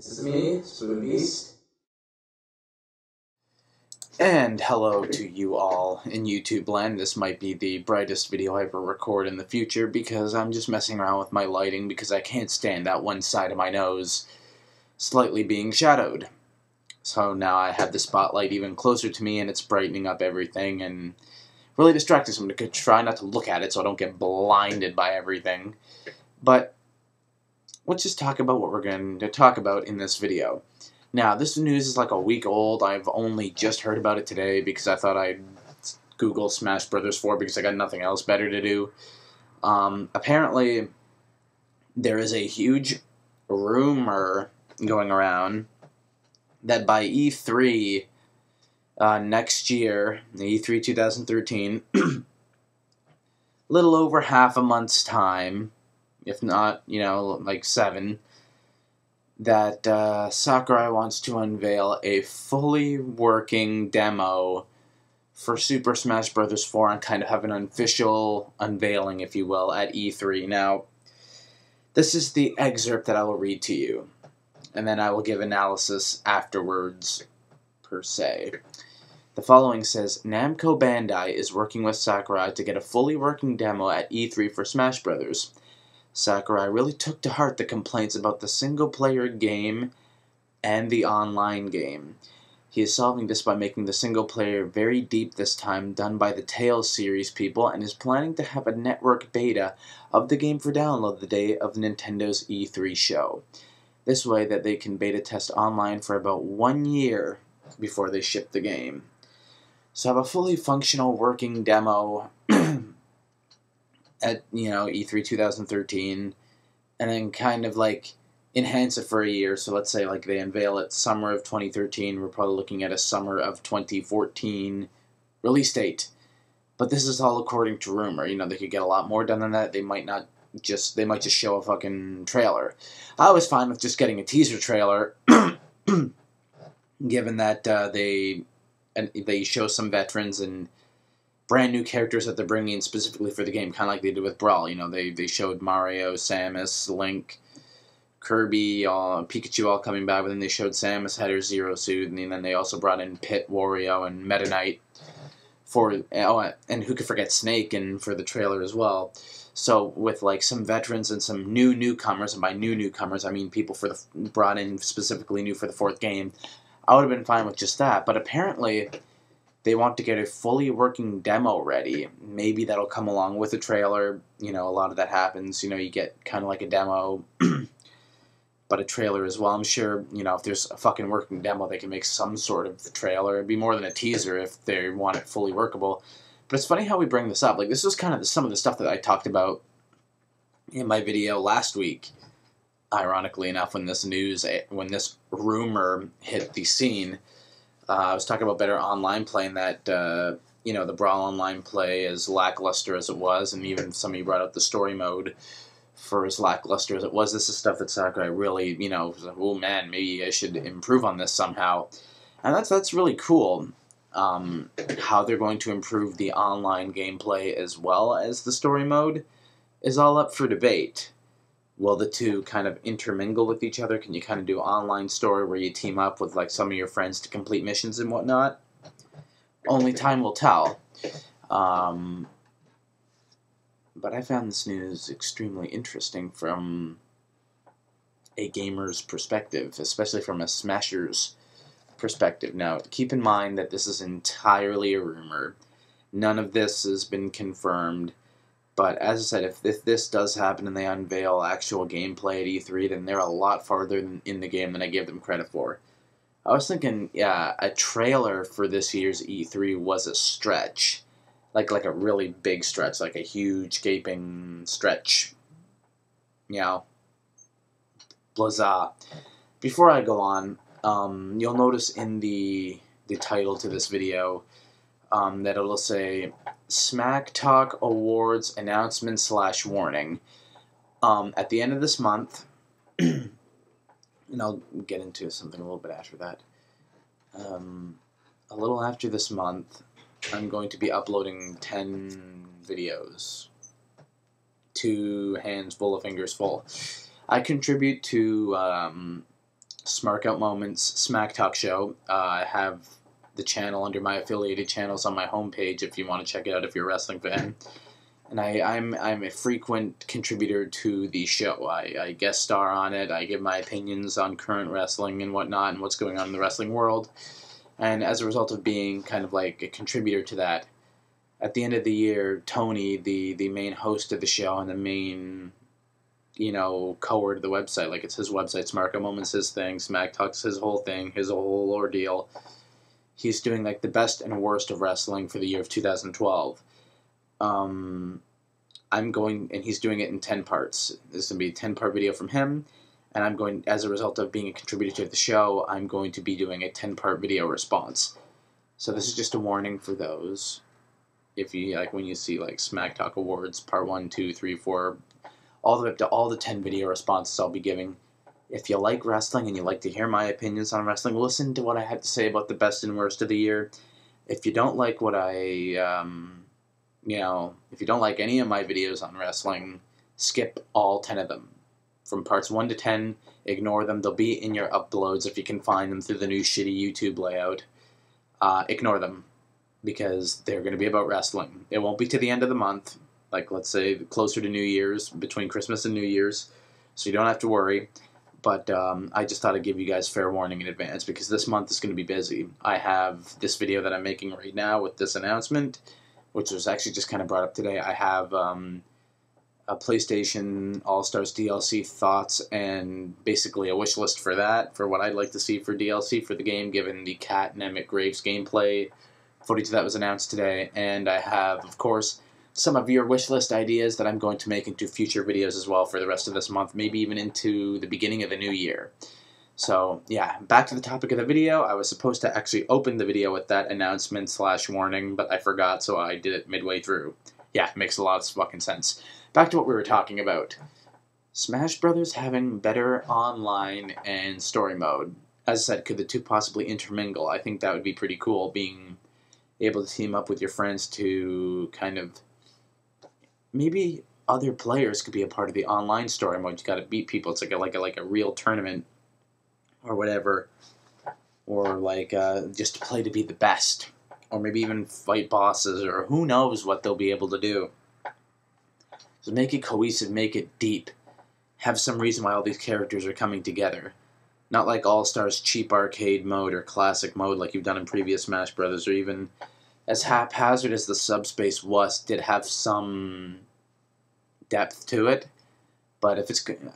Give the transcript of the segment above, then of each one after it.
This is me, Spoon Beast. And hello to you all in YouTube land. This might be the brightest video I ever record in the future because I'm just messing around with my lighting because I can't stand that one side of my nose slightly being shadowed. So now I have the spotlight even closer to me and it's brightening up everything and really distracting, so I'm going to try not to look at it so I don't get blinded by everything. But let's just talk about what we're going to talk about in this video. Now, this news is like a week old. I've only just heard about it today because I thought I'd Google Smash Brothers 4 because I got nothing else better to do. Apparently, there is a huge rumor going around that by E3 next year, E3 2013, little over half a month's time, if not, like 7, that Sakurai wants to unveil a fully working demo for Super Smash Bros. 4 and kind of have an official unveiling, if you will, at E3. Now, this is the excerpt that I will read to you, and then I will give analysis afterwards, per se. The following says, Namco Bandai is working with Sakurai to get a fully working demo at E3 for Smash Bros. Sakurai really took to heart the complaints about the single-player game and the online game. He is solving this by making the single-player very deep this time, done by the Tales series people, and is planning to have a network beta of the game for download the day of Nintendo's E3 show. This way that they can beta test online for about 1 year before they ship the game. So have a fully functional working demo at, E3 2013, and then kind of, enhance it for a year. So let's say, they unveil it summer of 2013. We're probably looking at a summer of 2014 release date. But this is all according to rumor. They could get a lot more done than that. They might just show a fucking trailer. I was fine with just getting a teaser trailer, given that they show some veterans and brand new characters that they're bringing in specifically for the game, kind of like they did with Brawl. They showed Mario, Samus, Link, Kirby, Pikachu all coming back, but then they showed Samus had her Zero suit, and then they also brought in Pit, Wario, and Meta Knight and who could forget Snake for the trailer as well. So with some veterans and some new newcomers, and by new newcomers I mean people brought in specifically new for the 4th game, I would have been fine with just that. But apparently they want to get a fully working demo ready. Maybe that'll come along with a trailer. A lot of that happens. You get kind of like a demo, but a trailer as well. I'm sure, if there's a fucking working demo, they can make some sort of trailer. It'd be more than a teaser if they want it fully workable. But it's funny how we bring this up. This was kind of some of the stuff that I talked about in my video last week. Ironically enough, when this rumor hit the scene, I was talking about better online play, and that, the Brawl online play, as lackluster as it was, and even somebody brought up the story mode for as lackluster as it was. This is stuff that Sakurai really, was like, oh man, maybe I should improve on this somehow. And that's really cool. How they're going to improve the online gameplay as well as the story mode is all up for debate. Will the two kind of intermingle with each other? Can you kind of do online story where you team up with some of your friends to complete missions and whatnot? Only time will tell. But I found this news extremely interesting from a gamer's perspective, especially from a Smasher's perspective. Now, keep in mind that this is entirely a rumor. None of this has been confirmed. But as I said, if this does happen and they unveil actual gameplay at E3, then they're a lot farther in the game than I give them credit for. I was thinking, yeah, a trailer for this year's E3 was a stretch. Like a really big stretch, like a huge gaping stretch. Blah. Before I go on, you'll notice in the title to this video that it'll say Smack Talk Awards Announcement / Warning. At the end of this month, and I'll get into something a little bit after that. A little after this month, I'm going to be uploading 10 videos. 2 hands full of fingers full. I contribute to Smark Out Moments, Smack Talk Show. I have the channel under my affiliated channels on my homepage if you want to check it out if you're a wrestling fan. And I'm a frequent contributor to the show. I guest star on it. I give my opinions on current wrestling and whatnot and what's going on in the wrestling world. And as a result of being kind of like a contributor to that, at the end of the year, Tony, the main host of the show and the main, co-word of the website, like it's his website, Smark Out Moments his thing, Smack Talk's his whole thing, his whole ordeal. He's doing like the best and worst of wrestling for the year of 2012. He's doing it in 10 parts. This is going to be a 10-part video from him, and I'm going, as a result of being a contributor to the show, I'm going to be doing a 10-part video response. So this is just a warning for those. If you, like, when you see, like, Smack Talk Awards, part 1, 2, 3, 4, all the way up to all the 10 video responses I'll be giving. If you like wrestling and you like to hear my opinions on wrestling, listen to what I have to say about the best and worst of the year. If you don't like what if you don't like any of my videos on wrestling, skip all 10 of them. From parts 1 to 10, ignore them. They'll be in your uploads if you can find them through the new shitty YouTube layout. Ignore them, because they're going to be about wrestling. It won't be to the end of the month, like let's say closer to New Year's, between Christmas and New Year's, so you don't have to worry. But I just thought I'd give you guys fair warning in advance, because this month is going to be busy. I have this video that I'm making right now with this announcement, which was actually just kind of brought up today. I have a PlayStation All-Stars DLC thoughts and basically a wish list for that, for what I'd like to see for DLC for the game, given the Cat and Emmett Graves gameplay footage that was announced today. And I have, of course, some of your wish list ideas that I'm going to make into future videos as well for the rest of this month, maybe even into the beginning of the new year. So, yeah, back to the topic of the video. I was supposed to actually open the video with that announcement/warning, but I forgot, so I did it midway through. Yeah, it makes a lot of fucking sense. Back to what we were talking about. Smash Brothers having better online and story mode. As I said, could the two possibly intermingle? I think that would be pretty cool, being able to team up with your friends to kind of... Maybe other players could be a part of the online story mode. You gotta beat people. It's like a real tournament or whatever, or like just to play to be the best, or maybe even fight bosses, or who knows what they'll be able to do. So make it cohesive, make it deep, have some reason why all these characters are coming together. Not like All-Stars cheap arcade mode or classic mode like you've done in previous Smash Brothers, or even as haphazard as the subspace was, did have some depth to it. But if it's going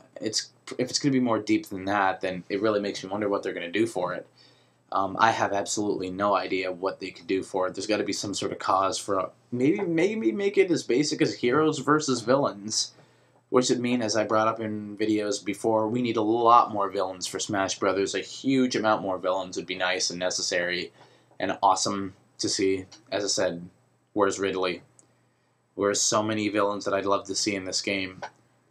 to be more deep than that, then it really makes me wonder what they're going to do for it. I have absolutely no idea what they could do for it. There's got to be some sort of cause for maybe make it as basic as heroes versus villains, which would mean, as I brought up in videos before, we need a lot more villains for Smash Brothers. A huge amount more villains would be nice and necessary and awesome to see. As I said, where's Ridley? Where's so many villains that I'd love to see in this game?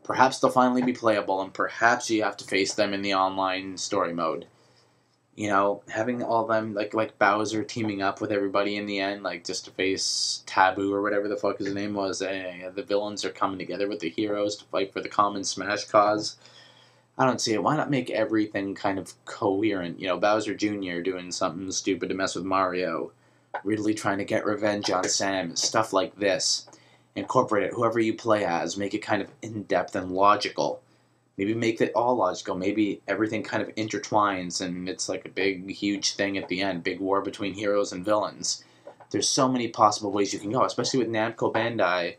Perhaps they'll finally be playable, and perhaps you have to face them in the online story mode. You know, having all them, like Bowser teaming up with everybody in the end, like just to face Taboo or whatever the fuck his name was. The villains are coming together with the heroes to fight for the common Smash cause. I don't see it. Why not make everything kind of coherent? You know, Bowser Jr. doing something stupid to mess with Mario. Ridley trying to get revenge on Samus. Stuff like this. Incorporate it, whoever you play as, make it kind of in-depth and logical. Maybe make it all logical. Maybe everything kind of intertwines and it's like a big, huge thing at the end. Big war between heroes and villains. There's so many possible ways you can go, especially with Namco Bandai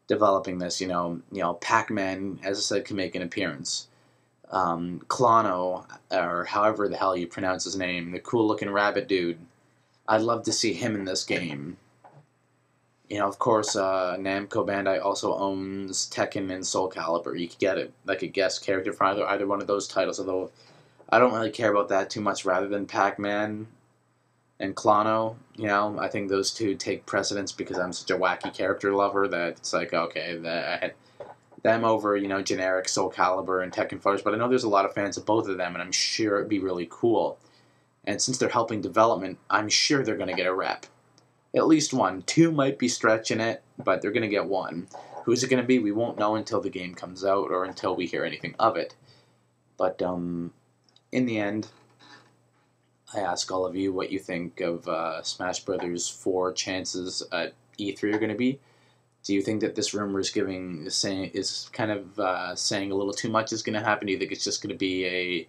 developing this. You know, Pac-Man, as I said, can make an appearance. Klono, or however the hell you pronounce his name, the cool-looking rabbit dude. I'd love to see him in this game. You know, of course, Namco Bandai also owns Tekken and Soul Calibur. You could get it like a guest character for either one of those titles, although I don't really care about that too much rather than Pac-Man and Klono. You know, I think those two take precedence because I'm such a wacky character lover that it's like, okay, I had them over, you know, generic Soul Calibur and Tekken fighters, but I know there's a lot of fans of both of them, and I'm sure it'd be really cool. And since they're helping development, I'm sure they're going to get a rep. At least one. Two might be stretching it, but they're going to get one. Who's it going to be? We won't know until the game comes out or until we hear anything of it. But in the end, I ask all of you what you think of Smash Brothers 4 chances at E3 are going to be. Do you think that this rumor is saying a little too much is going to happen? Do you think it's just going to be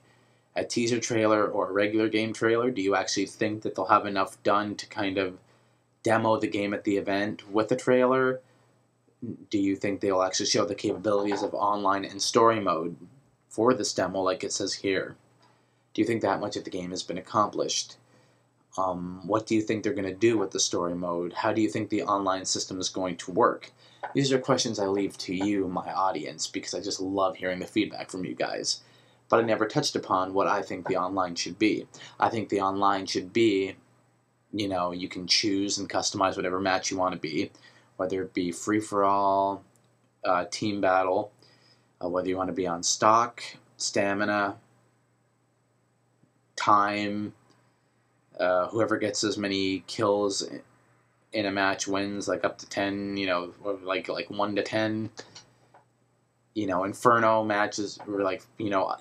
a teaser trailer or a regular game trailer? Do you actually think that they'll have enough done to kind of demo the game at the event with a trailer? Do you think they'll actually show the capabilities of online and story mode for this demo like it says here? Do you think that much of the game has been accomplished? What do you think they're going to do with the story mode? How do you think the online system is going to work? These are questions I leave to you, my audience, because I just love hearing the feedback from you guys. But I never touched upon what I think the online should be. I think the online should be, you can choose and customize whatever match you want to be, whether it be free-for-all, team battle, whether you want to be on stock, stamina, time, whoever gets as many kills in a match wins, like up to 10, or like 1 to 10. Inferno matches, or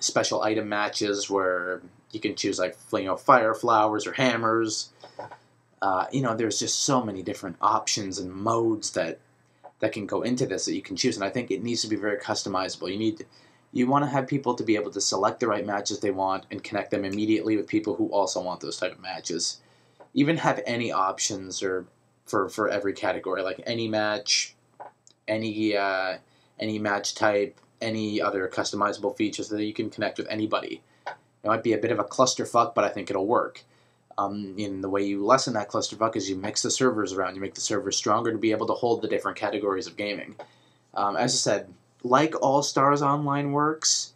special item matches where you can choose fire flowers or hammers. There's just so many different options and modes that can go into this that you can choose, and I think it needs to be very customizable. You want to have people to be able to select the right matches they want and connect them immediately with people who also want those type of matches. Even have any options or for every category, like any match, any match type, any other customizable features that you can connect with anybody. It might be a bit of a clusterfuck, but I think it'll work. In the way you lessen that clusterfuck is you mix the servers around. You make the servers stronger to be able to hold the different categories of gaming. As I said, like All-Stars Online works,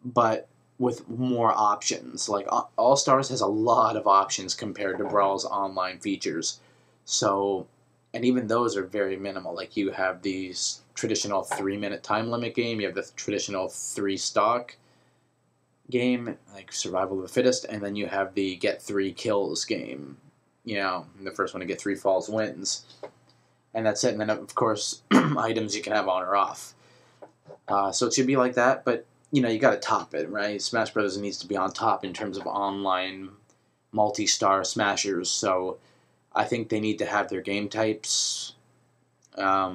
but with more options. Like All-Stars has a lot of options compared to Brawl's online features. So, and even those are very minimal. Like you have these traditional 3-minute time limit game, you have the traditional 3-stock game, like Survival of the Fittest, and then you have the get 3 kills game. The first one to get 3 falls wins. And that's it. And then, of course, items you can have on or off. So it should be like that, but, you got to top it, right? Smash Brothers needs to be on top in terms of online multi-star smashers, so I think they need to have their game types a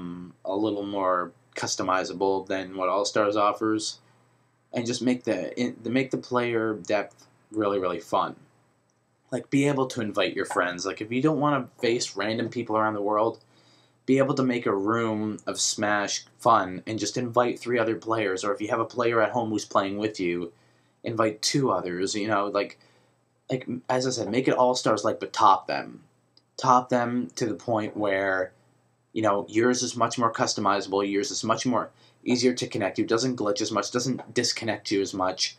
little more customizable than what All-Stars offers, and just make the player depth really, really fun. Like, be able to invite your friends. Like, if you don't want to face random people around the world, be able to make a room of Smash fun and just invite 3 other players, or if you have a player at home who's playing with you, invite 2 others, like as I said, make it All-Stars but top them. Top them to the point where, yours is much more customizable, yours is much more easier to connect you, doesn't glitch as much, doesn't disconnect you as much,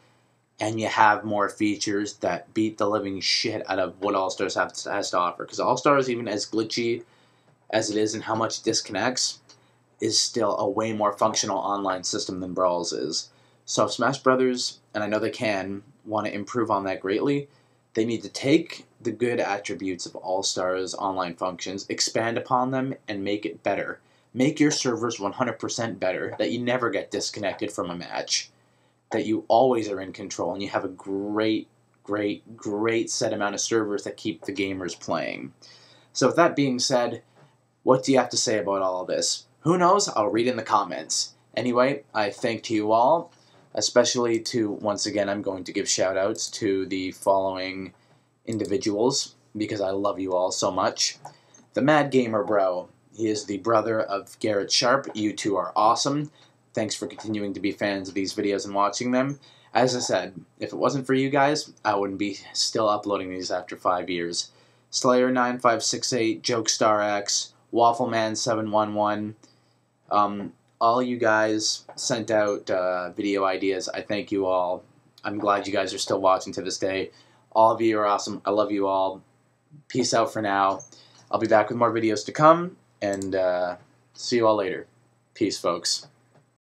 and you have more features that beat the living shit out of what All-Stars has to offer. Because All-Stars, even as glitchy as it is and how much it disconnects, is still a way more functional online system than Brawl's is. So if Smash Brothers, and I know they want to improve on that greatly, they need to take the good attributes of All-Stars online functions, expand upon them, and make it better. Make your servers 100% better, that you never get disconnected from a match, that you always are in control, and you have a great, great, great set amount of servers that keep the gamers playing. So with that being said, what do you have to say about all of this? Who knows? I'll read in the comments. Anyway, I thank you all, especially to, once again, I'm going to give shout-outs to the following individuals, because I love you all so much. The Mad Gamer Bro. He is the brother of Garrett Sharp. You two are awesome. Thanks for continuing to be fans of these videos and watching them. As I said, if it wasn't for you guys, I wouldn't be still uploading these after 5 years. Slayer9568, JokestarX, Waffleman711, all you guys sent out video ideas. I thank you all. I'm glad you guys are still watching to this day. All of you are awesome. I love you all. Peace out for now. I'll be back with more videos to come, and see you all later. Peace, folks.